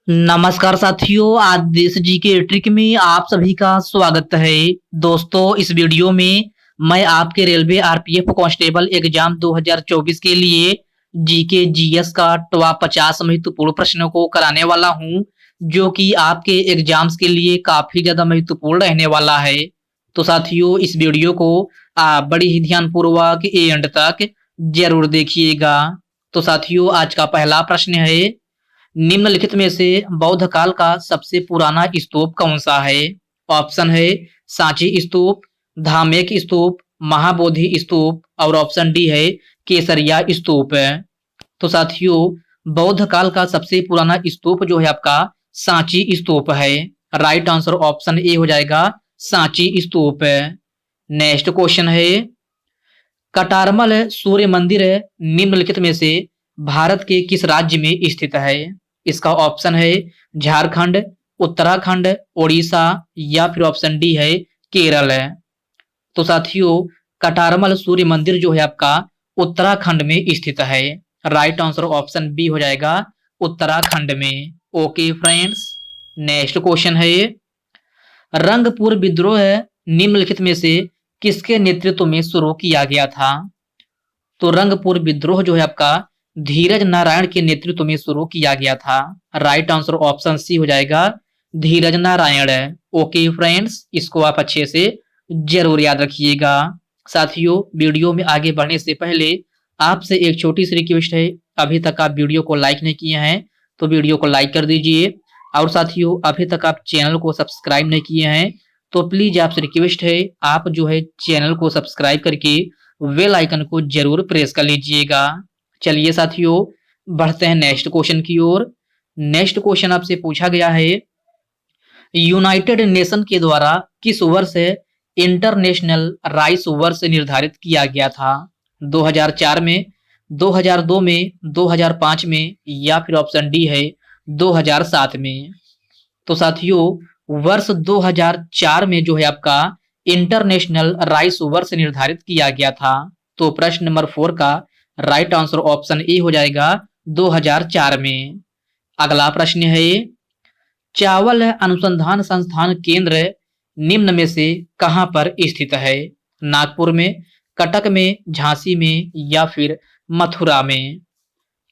नमस्कार साथियों, आज देश जी के ट्रिक में आप सभी का स्वागत है। दोस्तों, इस वीडियो में मैं आपके रेलवे आरपीएफ कांस्टेबल एग्जाम 2024 के लिए जीके जीएस का टॉप 50 महत्वपूर्ण प्रश्नों को कराने वाला हूं, जो कि आपके एग्जाम्स के लिए काफी ज्यादा महत्वपूर्ण रहने वाला है। तो साथियों, इस वीडियो को आप बड़ी ही ध्यानपूर्वक एंड तक जरूर देखिएगा। तो साथियों, आज का पहला प्रश्न है, निम्नलिखित में से बौद्ध काल का सबसे पुराना स्तूप कौन सा है? ऑप्शन है सांची स्तूप, धामेक स्तूप, महाबोधि स्तूप और ऑप्शन डी है केसरिया स्तूप। तो साथियों, बौद्ध काल का सबसे पुराना स्तूप जो है आपका सांची स्तूप है। राइट आंसर ऑप्शन ए हो जाएगा सांची स्तूप। नेक्स्ट क्वेश्चन है, कटारमल सूर्य मंदिर निम्नलिखित में से भारत के किस राज्य में स्थित है? इसका ऑप्शन है झारखंड, उत्तराखंड, उड़ीसा या फिर ऑप्शन डी है केरल। तो साथियों, कटारमल सूर्य मंदिर जो है आपका उत्तराखंड में स्थित है। राइट आंसर ऑप्शन बी हो जाएगा उत्तराखंड में। ओके फ्रेंड्स, नेक्स्ट क्वेश्चन है, रंगपुर विद्रोह निम्नलिखित में से किसके नेतृत्व में शुरू किया गया था? तो रंगपुर विद्रोह जो है आपका धीरज नारायण के नेतृत्व में शुरू किया गया था। राइट आंसर ऑप्शन सी हो जाएगा धीरज नारायण। ओके फ्रेंड्स, इसको आप अच्छे से जरूर याद रखिएगा। साथियों, वीडियो में आगे बढ़ने से पहले आपसे एक छोटी सी रिक्वेस्ट है, अभी तक आप वीडियो को लाइक नहीं किए हैं तो वीडियो को लाइक कर दीजिए। और साथियों, अभी तक आप चैनल को सब्सक्राइब नहीं किए हैं तो प्लीज आपसे रिक्वेस्ट है, आप जो है चैनल को सब्सक्राइब करके बेल आइकन को जरूर प्रेस कर लीजिएगा। चलिए साथियों, बढ़ते हैं नेक्स्ट क्वेश्चन की ओर। नेक्स्ट क्वेश्चन आपसे पूछा गया है, यूनाइटेड नेशन के द्वारा किस वर्ष इंटरनेशनल राइस वर्ष निर्धारित किया गया था? 2004 में, 2002 में, 2005 में या फिर ऑप्शन डी है 2007 में। तो साथियों, वर्ष 2004 में जो है आपका इंटरनेशनल राइस वर्ष निर्धारित किया गया था। तो प्रश्न नंबर 4 का राइट आंसर ऑप्शन ए हो जाएगा 2004 में। अगला प्रश्न है, चावल अनुसंधान संस्थान केंद्र निम्न में से कहां पर स्थित है? नागपुर में, कटक में, झांसी में या फिर मथुरा में?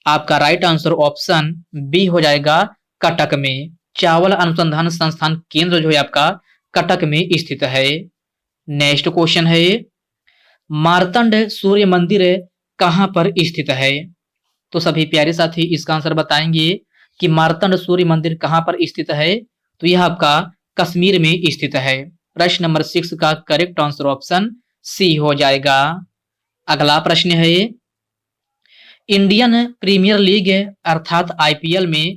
आपका राइट आंसर ऑप्शन बी हो जाएगा कटक में। चावल अनुसंधान संस्थान केंद्र जो है आपका कटक में स्थित है। नेक्स्ट क्वेश्चन है, मार्तंड सूर्य मंदिर कहां पर स्थित है? तो सभी प्यारे साथी इसका आंसर बताएंगे कि मार्तंड सूर्य मंदिर कहां पर स्थित है। तो यह आपका कश्मीर में स्थित है। प्रश्न नंबर 6 का करेक्ट आंसर ऑप्शन सी हो जाएगा। अगला प्रश्न है, इंडियन प्रीमियर लीग अर्थात आईपीएल में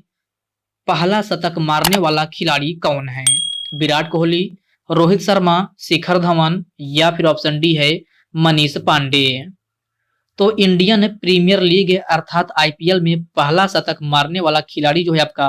पहला शतक मारने वाला खिलाड़ी कौन है? विराट कोहली, रोहित शर्मा, शिखर धवन या फिर ऑप्शन डी है मनीष पांडे। तो इंडियन प्रीमियर लीग अर्थात आईपीएल में पहला शतक मारने वाला खिलाड़ी जो है आपका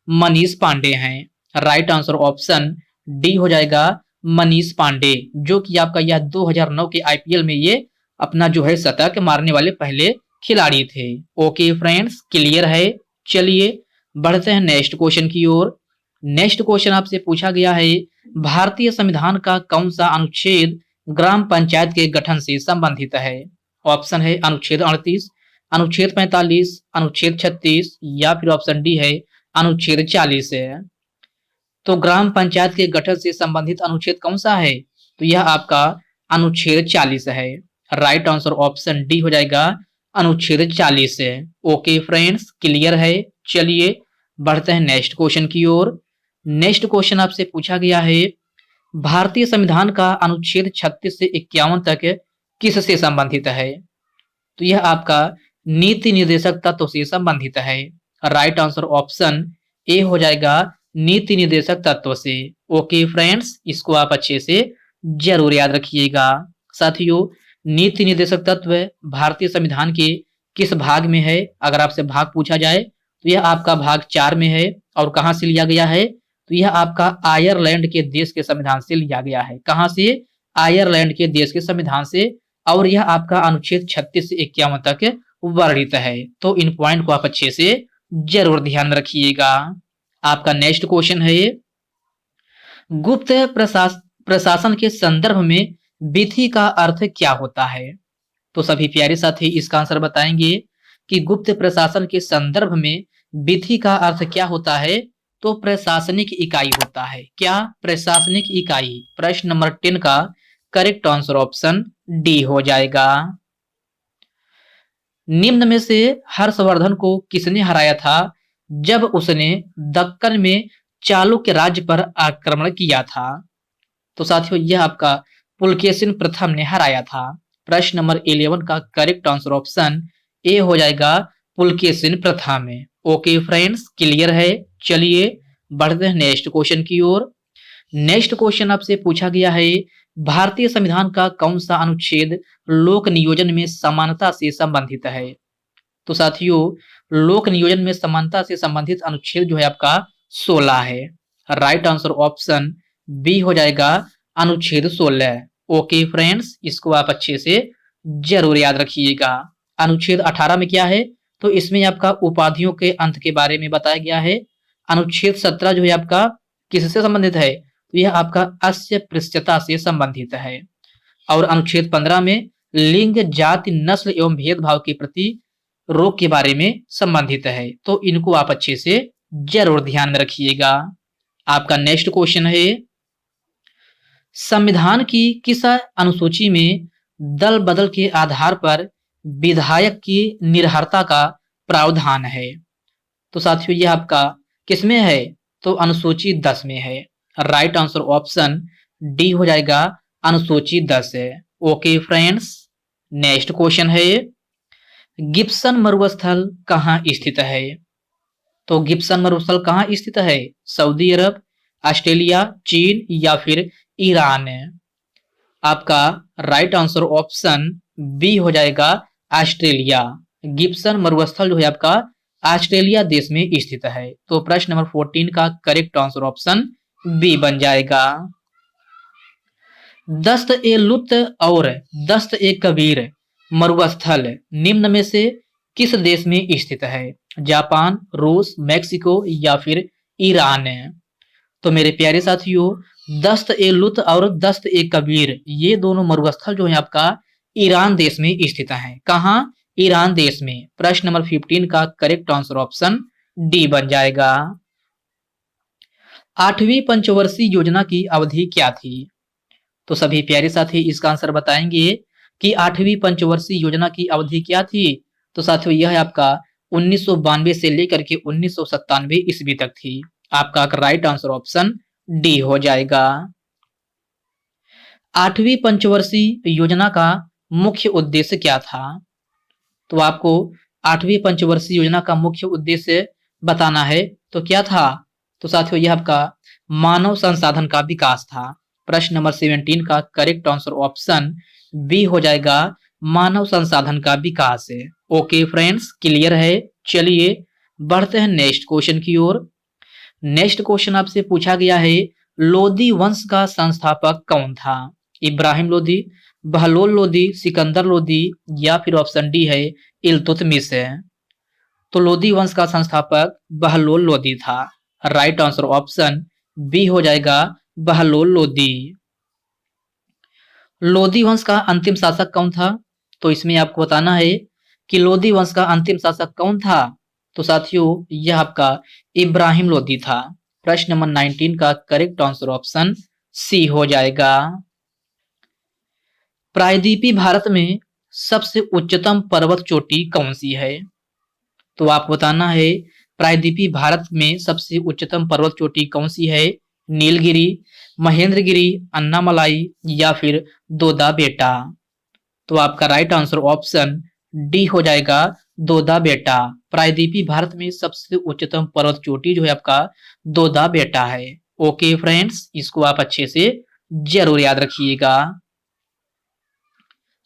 मनीष पांडे हैं। राइट आंसर ऑप्शन डी हो जाएगा मनीष पांडे, जो कि आपका यह 2009 के आईपीएल में ये अपना जो है शतक मारने वाले पहले खिलाड़ी थे। ओके फ्रेंड्स, क्लियर है। चलिए बढ़ते हैं नेक्स्ट क्वेश्चन की ओर। नेक्स्ट क्वेश्चन आपसे पूछा गया है, भारतीय संविधान का कौन सा अनुच्छेद ग्राम पंचायत के गठन से संबंधित है? ऑप्शन है अनुच्छेद 38, अनुच्छेद 45, अनुच्छेद 36 या फिर ऑप्शन डी है अनुच्छेद 40 है। तो ग्राम पंचायत के गठन से संबंधित अनुच्छेद कौन सा है? तो यह आपका अनुच्छेद 40 है। राइट आंसर ऑप्शन डी हो जाएगा अनुच्छेद 40 है। ओके फ्रेंड्स, क्लियर है। चलिए बढ़ते हैं नेक्स्ट क्वेश्चन की ओर। नेक्स्ट क्वेश्चन आपसे पूछा गया है, भारतीय संविधान का अनुच्छेद 36 से 51 तक किससे संबंधित है? तो यह आपका नीति निर्देशक तत्व से संबंधित है। राइट आंसर ऑप्शन ए हो जाएगा नीति निर्देशक तत्व से। ओके फ्रेंड्स, इसको आप अच्छे से जरूर याद रखिएगा। साथियों, नीति निर्देशक तत्व भारतीय संविधान के किस भाग में है? अगर आपसे भाग पूछा जाए तो यह आपका भाग 4 में है। और कहां से लिया गया है? तो यह आपका आयरलैंड के देश के संविधान से लिया गया है। कहां से? आयरलैंड के देश के संविधान से। और यह आपका अनुच्छेद 36 से 51 तक वर्णित है। तो इन पॉइंट को आप अच्छे से जरूर ध्यान रखिएगा। आपका नेक्स्ट क्वेश्चन है गुप्त प्रशासन के संदर्भ में विधि का अर्थ क्या होता है। तो सभी प्यारे साथी इसका आंसर बताएंगे कि गुप्त प्रशासन के संदर्भ में विधि का अर्थ क्या होता है। तो प्रशासनिक इकाई होता है। क्या? प्रशासनिक इकाई। प्रश्न नंबर 10 का करेक्ट आंसर ऑप्शन डी हो जाएगा। निम्न में से हर्षवर्धन को किसने हराया था जब उसने दक्कन में चालुक्य राज्य पर आक्रमण किया था। तो साथियों यह आपका पुलकेशिन प्रथम ने हराया था। प्रश्न नंबर 11 का करेक्ट आंसर ऑप्शन ए हो जाएगा पुलकेशिन प्रथम। ओके फ्रेंड्स, क्लियर है। चलिए बढ़ते हैं नेक्स्ट क्वेश्चन की ओर। नेक्स्ट क्वेश्चन आपसे पूछा गया है भारतीय संविधान का कौन सा अनुच्छेद लोक नियोजन में समानता से संबंधित है। तो साथियों लोक नियोजन में समानता से संबंधित अनुच्छेद जो है आपका 16 है। राइट आंसर ऑप्शन बी हो जाएगा अनुच्छेद 16। ओके फ्रेंड्स, इसको आप अच्छे से जरूर याद रखिएगा। अनुच्छेद 18 में क्या है? तो इसमें आपका उपाधियों के अंत के बारे में बताया गया है। अनुच्छेद 17 जो है आपका किससे संबंधित है? तो यह आपका अस्पृश्यता से संबंधित है। और अनुच्छेद 15 में लिंग, जाति, नस्ल एवं भेदभाव के प्रति रोक के बारे में संबंधित है। तो इनको आप अच्छे से जरूर ध्यान में रखिएगा। आपका नेक्स्ट क्वेश्चन है संविधान की किस अनुसूची में दल बदल के आधार पर विधायक की निर्भरता का प्रावधान है। तो साथियों यह आपका किसमें है? तो अनुसूची 10 में है। राइट आंसर ऑप्शन डी हो जाएगा अनुसूची 10 है। ओके फ्रेंड्स, नेक्स्ट क्वेश्चन है गिब्सन मरुस्थल कहाँ स्थित है। तो गिब्सन मरुस्थल कहाँ स्थित है? सऊदी अरब, ऑस्ट्रेलिया, चीन या फिर ईरान। आपका राइट आंसर ऑप्शन बी हो जाएगा ऑस्ट्रेलिया। गिब्सन मरुस्थल जो है आपका ऑस्ट्रेलिया देश में स्थित है। तो प्रश्न नंबर 14 का करेक्ट आंसर ऑप्शन बी बन जाएगा। दस्त ए लुत और दस्त ए कबीर मरुस्थल निम्न में से किस देश में स्थित है? जापान, रूस, मैक्सिको या फिर ईरान। तो मेरे प्यारे साथियों दस्त ए लुत और दस्त ए कबीर ये दोनों मरुस्थल जो है आपका ईरान देश में स्थित है। कहाँ? ईरान देश में। प्रश्न नंबर 15 का करेक्ट आंसर ऑप्शन डी बन जाएगा। 8वीं पंचवर्षीय योजना की अवधि क्या थी? तो सभी प्यारे साथी इसका आंसर बताएंगे कि 8वीं पंचवर्षीय योजना की अवधि क्या थी। तो साथियों यह है आपका 1992 से लेकर के 1997 ईस्वी तक थी। आपका राइट आंसर ऑप्शन डी हो जाएगा। 8वीं पंचवर्षीय योजना का मुख्य उद्देश्य क्या था? तो आपको 8वीं पंचवर्षीय योजना का मुख्य उद्देश्य बताना है। तो क्या था? तो साथियों यह आपका मानव संसाधन का विकास था। प्रश्न नंबर 17 का करेक्ट आंसर ऑप्शन बी हो जाएगा मानव संसाधन का विकास है। ओके फ्रेंड्स, क्लियर है। चलिए बढ़ते हैं नेक्स्ट क्वेश्चन की ओर। नेक्स्ट क्वेश्चन आपसे पूछा गया है लोदी वंश का संस्थापक कौन था? इब्राहिम लोदी, बहलोल लोदी, सिकंदर लोदी या फिर ऑप्शन डी है इल्तुतमिश है। तो लोदी वंश का संस्थापक बहलोल लोदी था। राइट आंसर ऑप्शन बी हो जाएगा बहलोल लोदी। लोदी वंश का अंतिम शासक कौन था? तो इसमें आपको बताना है कि लोदी वंश का अंतिम शासक कौन था। तो साथियों यह आपका इब्राहिम लोदी था। प्रश्न नंबर 19 का करेक्ट आंसर ऑप्शन सी हो जाएगा। प्रायद्वीपीय भारत में सबसे उच्चतम पर्वत चोटी कौन सी है? तो आपको बताना है प्रायद्वीपीय भारत में सबसे उच्चतम पर्वत चोटी कौन सी है? नीलगिरी, महेंद्रगिरी, अन्नामलाई या फिर दोदा बेटा। तो आपका राइट आंसर ऑप्शन डी हो जाएगा दोदा बेटा। प्रायद्वीपीय भारत में सबसे उच्चतम पर्वत चोटी जो है आपका दोदा बेटा है। ओके फ्रेंड्स, इसको आप अच्छे से जरूर याद रखिएगा।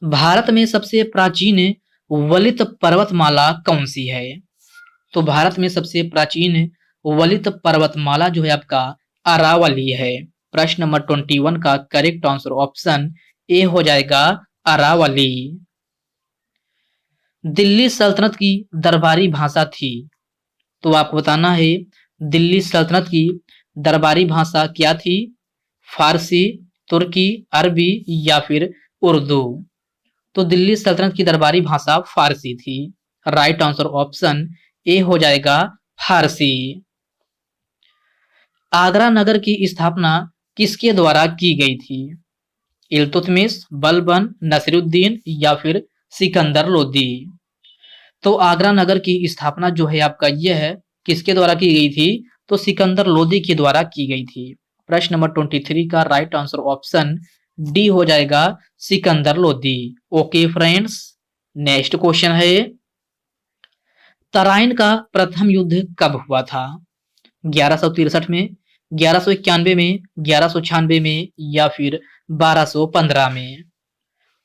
भारत में सबसे प्राचीन वलित पर्वतमाला कौन सी है? तो भारत में सबसे प्राचीन वलित पर्वतमाला जो है आपका अरावली है। प्रश्न नंबर 21 का करेक्ट आंसर ऑप्शन ए हो जाएगा अरावली। दिल्ली सल्तनत की दरबारी भाषा थी। तो आपको बताना है दिल्ली सल्तनत की दरबारी भाषा क्या थी? फारसी, तुर्की, अरबी या फिर उर्दू? तो दिल्ली सल्तनत की दरबारी भाषा फारसी थी। राइट आंसर ऑप्शन ए हो जाएगा फारसी। आगरा नगर की स्थापना किसके द्वारा की गई थी? इल्तुतमिश, बलबन, नसीरुद्दीन या फिर सिकंदर लोदी? तो आगरा नगर की स्थापना जो है आपका यह है किसके द्वारा की गई थी? तो सिकंदर लोदी के द्वारा की गई थी। प्रश्न नंबर 23 का राइट आंसर ऑप्शन डी हो जाएगा Sikandar Lodi. Okay friends, next question है, तराइन का प्रथम युद्ध कब हुआ था? 1163 में, 1191 में, 1196 में या फिर 1215 में?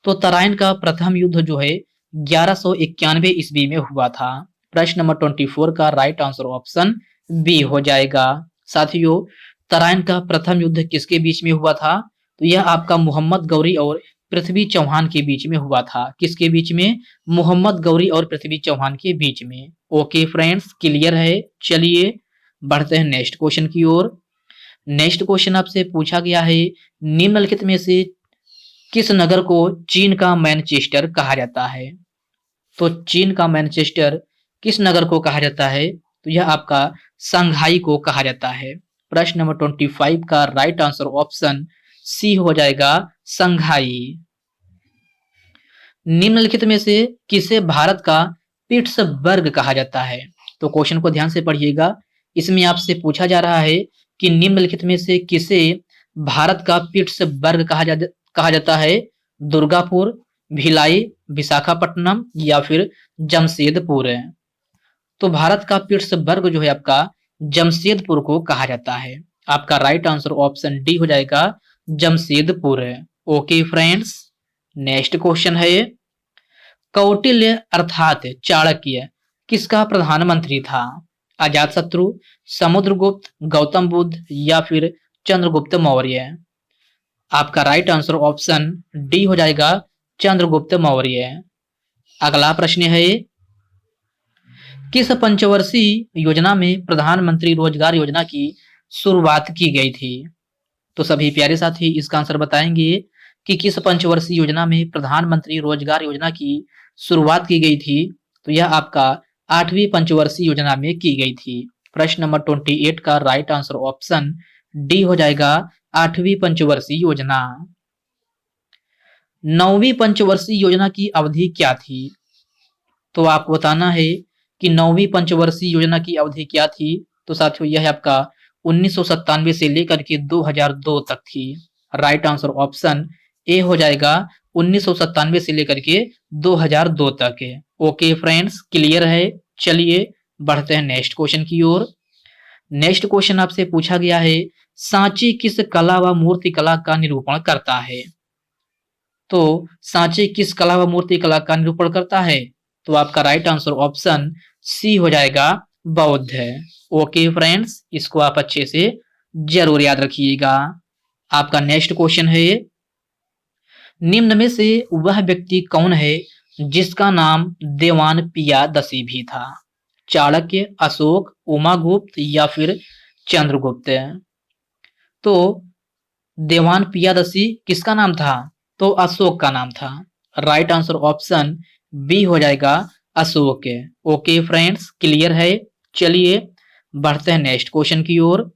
तो तराइन का प्रथम युद्ध जो है 1191 ईस्वी में हुआ था। प्रश्न नंबर 24 का राइट आंसर ऑप्शन बी हो जाएगा। साथियों, तराइन का प्रथम युद्ध किसके बीच में हुआ था? तो यह आपका मोहम्मद गौरी और पृथ्वी चौहान के बीच में हुआ था। किसके बीच में? मोहम्मद गौरी और पृथ्वी चौहान के बीच में। ओके फ्रेंड्स, क्लियर है। चलिए बढ़ते हैं नेक्स्ट क्वेश्चन की ओर। नेक्स्ट क्वेश्चन आपसे पूछा गया है, निम्नलिखित में से किस नगर को चीन का मैनचेस्टर कहा जाता है? तो चीन का मैनचेस्टर किस नगर को कहा जाता है? तो यह आपका संघाई को कहा जाता है। प्रश्न नंबर 25 का राइट आंसर ऑप्शन सी हो जाएगा संघाई। निम्नलिखित में से किसे भारत का पिट्सबर्ग कहा जाता है? तो क्वेश्चन को ध्यान से पढ़िएगा। इसमें आपसे पूछा जा रहा है कि निम्नलिखित में से किसे भारत का पिट्सबर्ग कहा जाता है? दुर्गापुर, भिलाई, विशाखापट्टनम या फिर जमशेदपुर? तो भारत का पिट्सबर्ग जो है आपका जमशेदपुर को कहा जाता है। आपका राइट आंसर ऑप्शन डी हो जाएगा Jamshedpur. Okay friends, next question है, कौटिल्य अर्थात चाणक्य किसका प्रधानमंत्री था? अजातशत्रु, समुद्रगुप्त, गौतम बुद्ध या फिर चंद्रगुप्त मौर्य? आपका राइट आंसर ऑप्शन डी हो जाएगा चंद्रगुप्त मौर्य। अगला प्रश्न है, किस पंचवर्षीय योजना में प्रधानमंत्री रोजगार योजना की शुरुआत की गई थी? तो सभी प्यारे साथी इसका आंसर बताएंगे कि किस पंचवर्षीय योजना में प्रधानमंत्री रोजगार योजना की शुरुआत की गई थी? तो यह आपका 8वीं पंचवर्षीय योजना में की गई थी। प्रश्न नंबर 28 का राइट आंसर ऑप्शन डी हो जाएगा 8वीं पंचवर्षीय योजना। 9वीं पंचवर्षीय योजना की अवधि क्या थी? तो आपको बताना है कि 9वीं पंचवर्षीय योजना की अवधि क्या थी। तो साथियों, यह आपका 1997 से लेकर के 2002 तक थी। राइट आंसर ऑप्शन ए हो जाएगा 1997 से लेकर के 2002 तक। ओके फ्रेंड्स, क्लियर है। चलिए बढ़ते हैं नेक्स्ट क्वेश्चन की ओर। नेक्स्ट क्वेश्चन आपसे पूछा गया है, सांची किस कला व मूर्ति कला का निरूपण करता है? तो सांची किस कला व मूर्ति कला का निरूपण करता है? तो आपका राइट आंसर ऑप्शन सी हो जाएगा बौद्ध। ओके फ्रेंड्स, इसको आप अच्छे से जरूर याद रखिएगा। आपका नेक्स्ट क्वेश्चन है, निम्न में से वह व्यक्ति कौन है जिसका नाम देवान पियादसी भी था? चाणक्य, अशोक, उमागुप्त या फिर चंद्रगुप्त? तो देवान पियादसी किसका नाम था? तो अशोक का नाम था। राइट आंसर ऑप्शन बी हो जाएगा अशोक। ओके फ्रेंड्स, क्लियर है। चलिए बढ़ते हैं नेक्स्ट क्वेश्चन की ओर।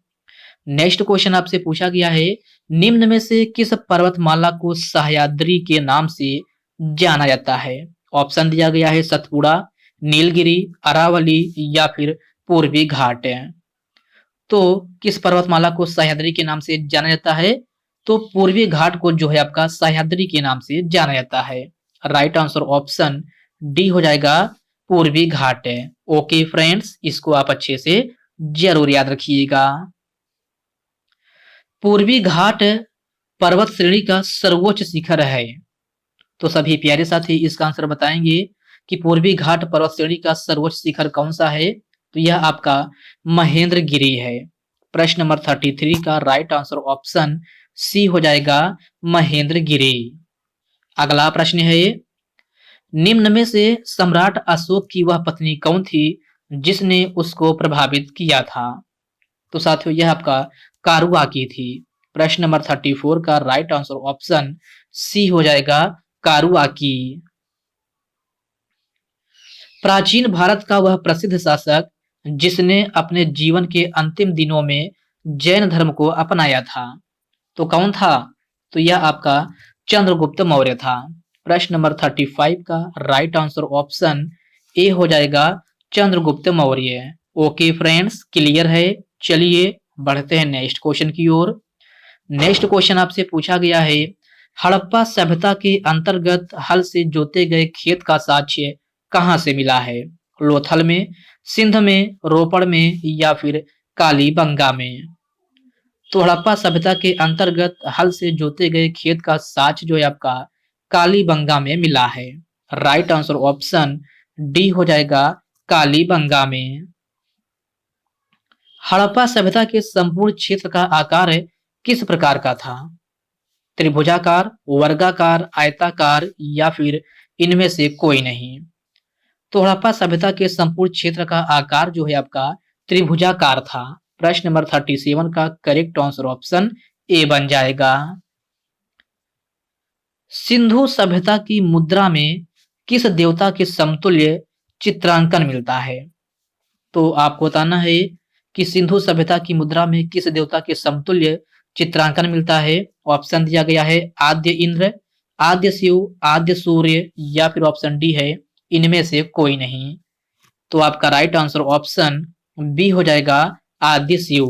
नेक्स्ट क्वेश्चन आपसे पूछा गया है, निम्न में से किस पर्वतमाला को सह्याद्री के नाम से जाना जाता है? ऑप्शन दिया गया है सतपुड़ा, नीलगिरी, अरावली या फिर पूर्वी घाट। तो किस पर्वतमाला को सह्याद्री के नाम से जाना जाता है? तो पूर्वी घाट को जो है आपका सह्याद्री के नाम से जाना जाता है। राइट आंसर ऑप्शन डी हो जाएगा पूर्वी घाट। ओके फ्रेंड्स, इसको आप अच्छे से जरूर याद रखिएगा। पूर्वी घाट पर्वत श्रेणी का सर्वोच्च शिखर है। तो सभी प्यारे साथी इसका आंसर बताएंगे कि पूर्वी घाट पर्वत श्रेणी का सर्वोच्च शिखर कौन सा है? तो यह आपका महेंद्रगिरी है। प्रश्न नंबर 33 का राइट आंसर ऑप्शन सी हो जाएगा महेंद्रगिरी। अगला प्रश्न है, निम्न में से सम्राट अशोक की वह पत्नी कौन थी जिसने उसको प्रभावित किया था? तो साथियों यह आपका कारुआकी थी। प्रश्न नंबर 34 का राइट आंसर ऑप्शन सी हो जाएगा कारुआकी। प्राचीन भारत का वह प्रसिद्ध शासक जिसने अपने जीवन के अंतिम दिनों में जैन धर्म को अपनाया था, तो कौन था? तो यह आपका चंद्रगुप्त मौर्य था। प्रश्न नंबर 35 का राइट आंसर ऑप्शन ए हो जाएगा Chandragupta Maurya. Okay friends, clear है। चलिए बढ़ते हैं नेक्स्ट क्वेश्चन की ओर। नेक्स्ट क्वेश्चन आपसे पूछा गया है, हड़प्पा सभ्यता के अंतर्गत हल से जोते गए खेत का साक्ष्य कहां से मिला है? लोथल में, सिंध में, रोपड़ में या फिर कालीबंगा में? तो हड़प्पा सभ्यता के अंतर्गत हल से जोते गए खेत का साक्ष्य जो है आपका कालीबंगा में मिला है। राइट आंसर ऑप्शन डी हो जाएगा कालीबंगा में। हड़प्पा सभ्यता के संपूर्ण क्षेत्र का आकार किस प्रकार का था? त्रिभुजाकार, वर्गाकार, आयताकार या फिर इनमें से कोई नहीं? तो हड़प्पा सभ्यता के संपूर्ण क्षेत्र का आकार जो है आपका त्रिभुजाकार था। प्रश्न नंबर 37 का करेक्ट आंसर ऑप्शन ए बन जाएगा। सिंधु सभ्यता की मुद्रा में किस देवता के समतुल्य चित्रांकन मिलता है? तो आपको बताना है कि सिंधु सभ्यता की मुद्रा में किस देवता के समतुल्य चित्रांकन मिलता है। ऑप्शन दिया गया है आद्य इंद्र, आद्य शिव, आद्य सूर्य या फिर ऑप्शन डी है इनमें से कोई नहीं। तो आपका राइट आंसर ऑप्शन बी हो जाएगा आद्य शिव।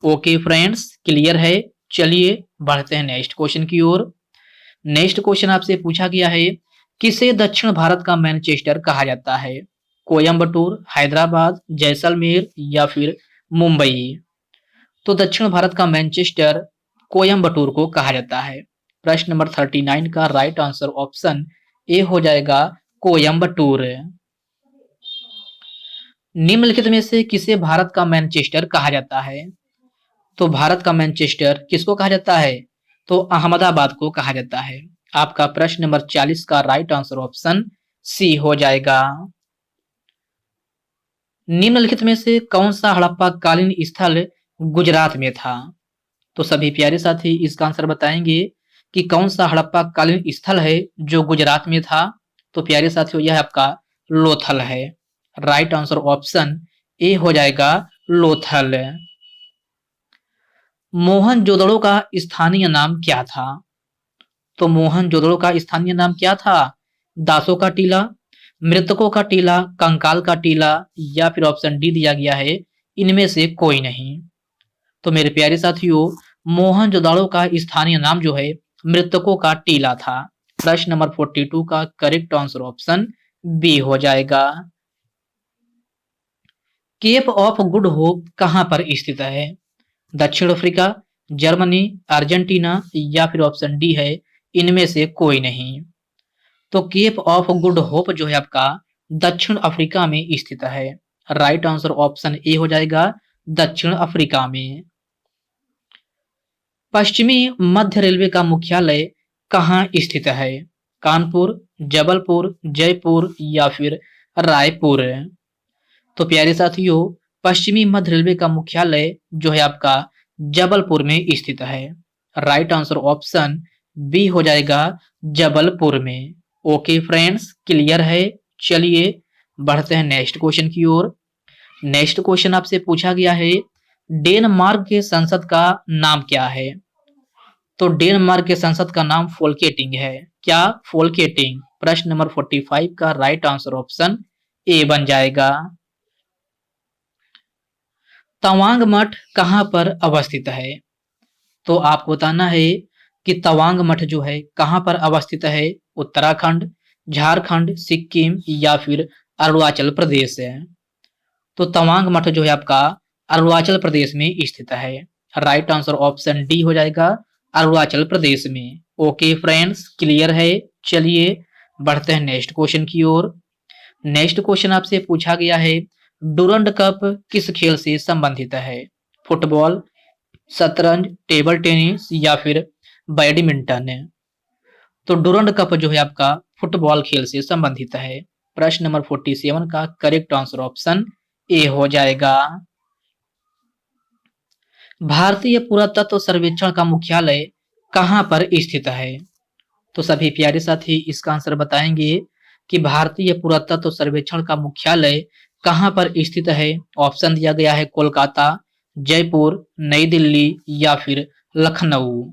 ओके फ्रेंड्स, क्लियर है। चलिए बढ़ते हैं नेक्स्ट क्वेश्चन की ओर। नेक्स्ट क्वेश्चन आपसे पूछा गया है, किसे दक्षिण भारत का मैनचेस्टर कहा जाता है? कोयम्बटूर, हैदराबाद, जैसलमेर या फिर मुंबई? तो दक्षिण भारत का मैनचेस्टर कोयम्बटूर को कहा जाता है। प्रश्न नंबर 39 का राइट आंसर ऑप्शन ए हो जाएगा कोयम्बटूर। निम्नलिखित में से किसे भारत का मैनचेस्टर कहा जाता है? तो भारत का मैनचेस्टर किसको कहा जाता है? तो अहमदाबाद को कहा जाता है। आपका प्रश्न नंबर 40 का राइट आंसर ऑप्शन सी हो जाएगा। निम्नलिखित में से कौन सा हड़प्पा कालीन स्थल गुजरात में था? तो सभी प्यारे साथी इसका आंसर बताएंगे कि कौन सा हड़प्पा कालीन स्थल है जो गुजरात में था। तो प्यारे साथियों यह आपका लोथल है। राइट आंसर ऑप्शन ए हो जाएगा लोथल। मोहनजोदड़ो का स्थानीय नाम क्या था? तो मोहनजोदड़ो का स्थानीय नाम क्या था? दासों का टीला, मृतकों का टीला, कंकाल का टीला या फिर ऑप्शन डी दिया गया है इनमें से कोई नहीं। तो मेरे प्यारे साथियों मोहनजोदड़ो का स्थानीय नाम जो है मृतकों का टीला था। प्रश्न नंबर 42 का करेक्ट आंसर ऑप्शन बी हो जाएगा। केप ऑफ गुड होप कहां पर स्थित है? दक्षिण अफ्रीका, जर्मनी, अर्जेंटीना या फिर ऑप्शन डी है इनमें से कोई नहीं। तो केप ऑफ गुड होप जो है आपका दक्षिण अफ्रीका में स्थित है। राइट आंसर ऑप्शन ए हो जाएगा दक्षिण अफ्रीका में। पश्चिमी मध्य रेलवे का मुख्यालय कहाँ स्थित है? कानपुर, जबलपुर, जयपुर या फिर रायपुर? तो प्यारे साथियों पश्चिमी मध्य रेलवे का मुख्यालय जो है आपका जबलपुर में स्थित है। राइट आंसर ऑप्शन बी हो जाएगा जबलपुर में। ओके फ्रेंड्स, क्लियर है। चलिए बढ़ते हैं नेक्स्ट क्वेश्चन की ओर। नेक्स्ट क्वेश्चन आपसे पूछा गया है, डेनमार्क के संसद का नाम क्या है? तो डेनमार्क के संसद का नाम फोल्केटिंग है। क्या? फोल्केटिंग। प्रश्न नंबर 45 का राइट आंसर ऑप्शन ए बन जाएगा। तवांग मठ कहां पर अवस्थित है? तो आपको बताना है कि तवांग मठ जो है कहां पर अवस्थित है। उत्तराखंड, झारखंड, सिक्किम या फिर अरुणाचल प्रदेश है? तो तवांग मठ जो है आपका अरुणाचल प्रदेश में स्थित है। राइट आंसर ऑप्शन डी हो जाएगा अरुणाचल प्रदेश में। ओके फ्रेंड्स, क्लियर है। चलिए बढ़ते हैं नेक्स्ट क्वेश्चन की ओर। नेक्स्ट क्वेश्चन आपसे पूछा गया है, डुरंड कप किस खेल से संबंधित है? फुटबॉल, शतरंज, टेबल टेनिस या फिर बैडमिंटन? तो डुरंड कप जो है आपका फुटबॉल खेल से संबंधित है। प्रश्न नंबर 47 का करेक्ट आंसर ऑप्शन ए हो जाएगा। भारतीय पुरातत्व सर्वेक्षण का मुख्यालय कहाँ पर स्थित है? तो सभी प्यारे साथी इसका आंसर बताएंगे कि भारतीय पुरातत्व सर्वेक्षण का मुख्यालय कहाँ पर स्थित है। ऑप्शन दिया गया है कोलकाता, जयपुर, नई दिल्ली या फिर लखनऊ।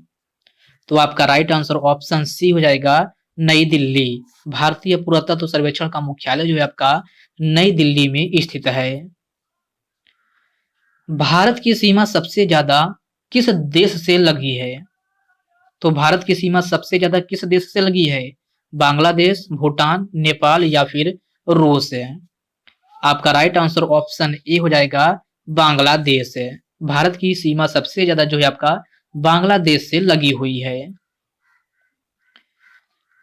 तो आपका राइट आंसर ऑप्शन सी हो जाएगा, नई दिल्ली। भारतीय पुरातत्व सर्वेक्षण का मुख्यालय जो है आपका नई दिल्ली में स्थित है। भारत की सीमा सबसे ज्यादा किस देश से लगी है? तो भारत की सीमा सबसे ज्यादा किस देश से लगी है? बांग्लादेश, भूटान, नेपाल या फिर रूस है। आपका राइट आंसर ऑप्शन ए हो जाएगा, बांग्लादेश है। भारत की सीमा सबसे ज्यादा जो है आपका बांग्लादेश से लगी हुई है।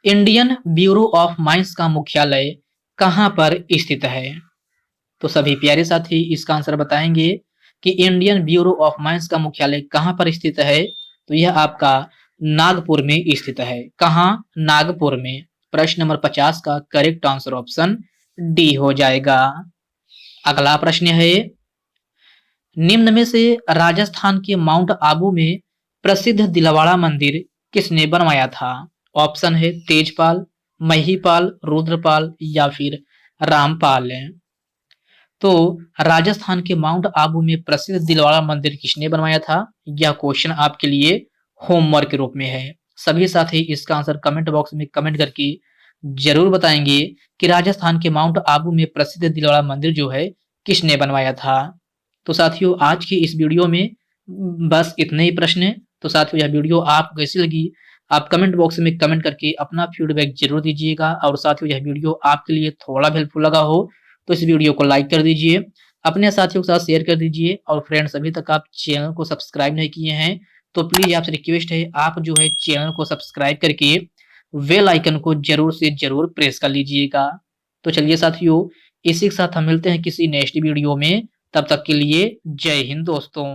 इंडियन ब्यूरो ऑफ माइंस का मुख्यालय कहां पर स्थित है? तो सभी प्यारे साथी इसका आंसर बताएंगे कि इंडियन ब्यूरो ऑफ माइंस का मुख्यालय कहां पर स्थित है। तो यह आपका नागपुर में स्थित है। कहां? नागपुर में। प्रश्न नंबर 50 का करेक्ट आंसर ऑप्शन डी हो जाएगा। अगला प्रश्न है, निम्न में से राजस्थान के माउंट आबू में प्रसिद्ध दिलवाड़ा मंदिर किसने बनवाया था? ऑप्शन है तेजपाल, महिपाल, रुद्रपाल या फिर रामपाल। तो राजस्थान के माउंट आबू में प्रसिद्ध दिलवाड़ा मंदिर किसने बनवाया था? यह क्वेश्चन आपके लिए होमवर्क के रूप में है। सभी साथी इसका आंसर कमेंट बॉक्स में कमेंट करके जरूर बताएंगे कि राजस्थान के माउंट आबू में प्रसिद्ध दिलवाड़ा मंदिर जो है किसने बनवाया था। तो साथियों आज की इस वीडियो में बस इतने ही प्रश्न है। तो साथियों यह वीडियो आपको कैसी लगी आप कमेंट बॉक्स में कमेंट करके अपना फीडबैक जरूर दीजिएगा। और साथियों यह वीडियो आपके लिए थोड़ा भी हेल्पफुल लगा हो तो इस वीडियो को लाइक कर दीजिए, अपने साथियों के साथ शेयर कर दीजिए। और फ्रेंड्स अभी तक आप चैनल को सब्सक्राइब नहीं किए हैं तो प्लीज आपसे रिक्वेस्ट है आप जो है चैनल को सब्सक्राइब करके बेल आइकन को जरूर से जरूर प्रेस कर लीजिएगा। तो चलिए साथियों इसी के साथ हम मिलते हैं किसी नेक्स्ट वीडियो में। तब तक के लिए जय हिंद दोस्तों।